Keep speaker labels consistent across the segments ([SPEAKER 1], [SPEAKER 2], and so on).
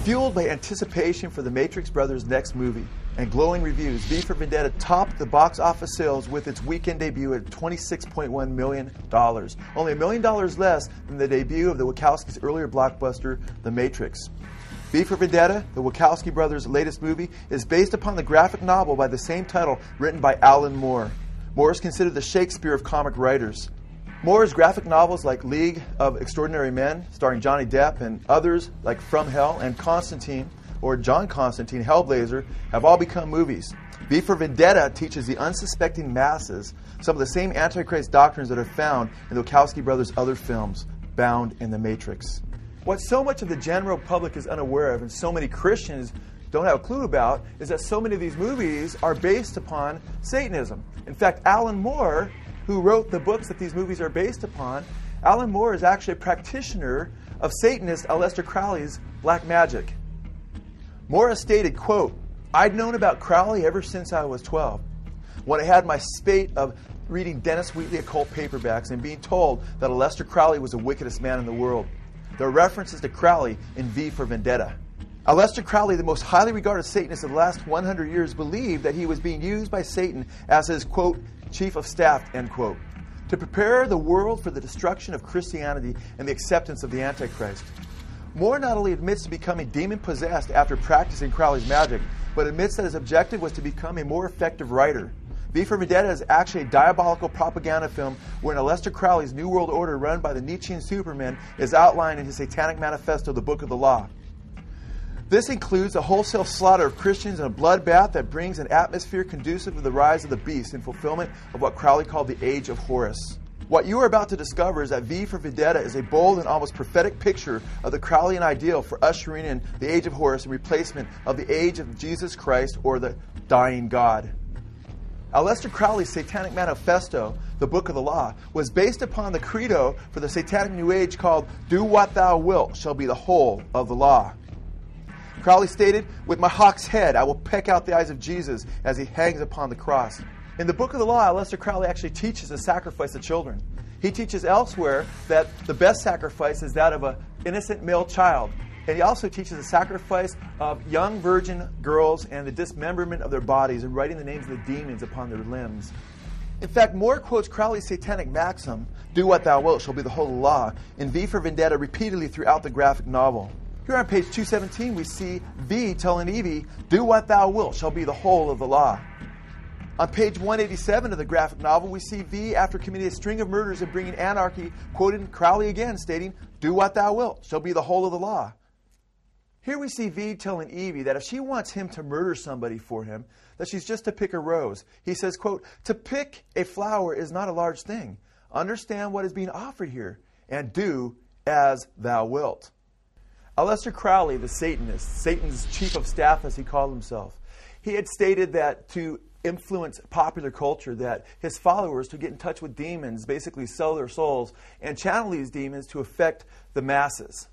[SPEAKER 1] Fueled by anticipation for the Matrix Brothers' next movie and glowing reviews, V for Vendetta topped the box office sales with its weekend debut at $26.1 million, only $1 million less than the debut of the Wachowskis' earlier blockbuster, The Matrix. V for Vendetta, the Wachowski brothers' latest movie, is based upon the graphic novel by the same title written by Alan Moore. Moore is considered the Shakespeare of comic writers. Moore's graphic novels like League of Extraordinary Men, starring Johnny Depp, and others like From Hell and Constantine, or John Constantine, Hellblazer, have all become movies. V for Vendetta teaches the unsuspecting masses some of the same Antichrist doctrines that are found in the Wachowski brothers' other films, bound in the Matrix. What so much of the general public is unaware of, and so many Christians don't have a clue about, is that so many of these movies are based upon Satanism. In fact, Alan Moore, who wrote the books that these movies are based upon, Alan Moore is actually a practitioner of Satanist Aleister Crowley's black magic. Moore has stated, quote, "I'd known about Crowley ever since I was 12, when I had my spate of reading Dennis Wheatley occult paperbacks and being told that Aleister Crowley was the wickedest man in the world. There are references to Crowley in V for Vendetta. Aleister Crowley, the most highly regarded Satanist of the last 100 years, believed that he was being used by Satan as his, quote, chief of staff, end quote, to prepare the world for the destruction of Christianity and the acceptance of the Antichrist. Moore not only admits to becoming demon-possessed after practicing Crowley's magic, but admits that his objective was to become a more effective writer. V for Vendetta is actually a diabolical propaganda film wherein Aleister Crowley's New World Order run by the Nietzschean Superman is outlined in his satanic manifesto, the Book of the Law. This includes a wholesale slaughter of Christians and a bloodbath that brings an atmosphere conducive to the rise of the beast in fulfillment of what Crowley called the Age of Horus. What you are about to discover is that V for Vendetta is a bold and almost prophetic picture of the Crowleyan ideal for ushering in the Age of Horus in replacement of the Age of Jesus Christ or the dying God. Aleister Crowley's Satanic Manifesto, the Book of the Law, was based upon the credo for the Satanic New Age called "Do what thou wilt shall be the whole of the law." Crowley stated, "With my hawk's head I will peck out the eyes of Jesus as he hangs upon the cross." In the Book of the Law, Aleister Crowley actually teaches the sacrifice of children. He teaches elsewhere that the best sacrifice is that of an innocent male child. And he also teaches the sacrifice of young virgin girls and the dismemberment of their bodies and writing the names of the demons upon their limbs. In fact, Moore quotes Crowley's satanic maxim, "Do what thou wilt shall be the whole of the law," in V for Vendetta repeatedly throughout the graphic novel. Here on page 217, we see V telling Evie, "Do what thou wilt shall be the whole of the law." On page 187 of the graphic novel, we see V, after committing a string of murders and bringing anarchy, quoting Crowley again, stating, "Do what thou wilt shall be the whole of the law." Here we see V telling Evie that if she wants him to murder somebody for him, that she's just to pick a rose. He says, quote, "To pick a flower is not a large thing. Understand what is being offered here, and do as thou wilt." Aleister Crowley, the Satanist, Satan's chief of staff as he called himself, he had stated that to influence popular culture, that his followers to get in touch with demons, basically sell their souls, and channel these demons to affect the masses.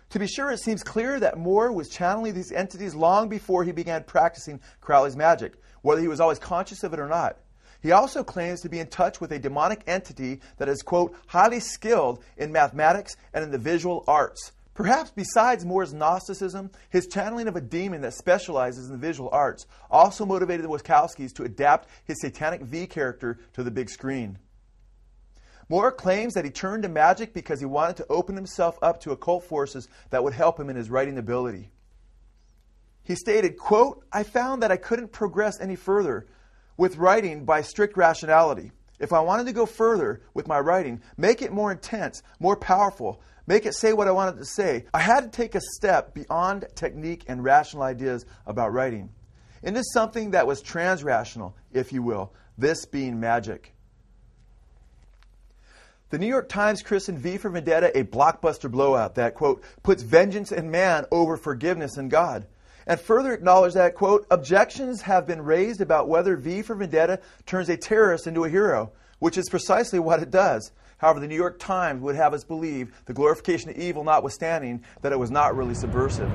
[SPEAKER 1] To be sure, it seems clear that Moore was channeling these entities long before he began practicing Crowley's magic, whether he was always conscious of it or not. He also claims to be in touch with a demonic entity that is, quote, highly skilled in mathematics and in the visual arts. Perhaps besides Moore's Gnosticism, his channeling of a demon that specializes in the visual arts also motivated the Wachowskis to adapt his satanic V character to the big screen. Moore claims that he turned to magic because he wanted to open himself up to occult forces that would help him in his writing ability. He stated, quote, "I found that I couldn't progress any further with writing by strict rationality. If I wanted to go further with my writing, make it more intense, more powerful, make it say what I wanted to say, I had to take a step beyond technique and rational ideas about writing into something that was trans-rational, if you will, this being magic." The New York Times christened V for Vendetta a blockbuster blowout that, quote, "puts vengeance in man over forgiveness in God," and further acknowledged that, quote, "objections have been raised about whether V for Vendetta turns a terrorist into a hero, which is precisely what it does. However, the New York Times would have us believe, the glorification of evil notwithstanding, that it was not really subversive."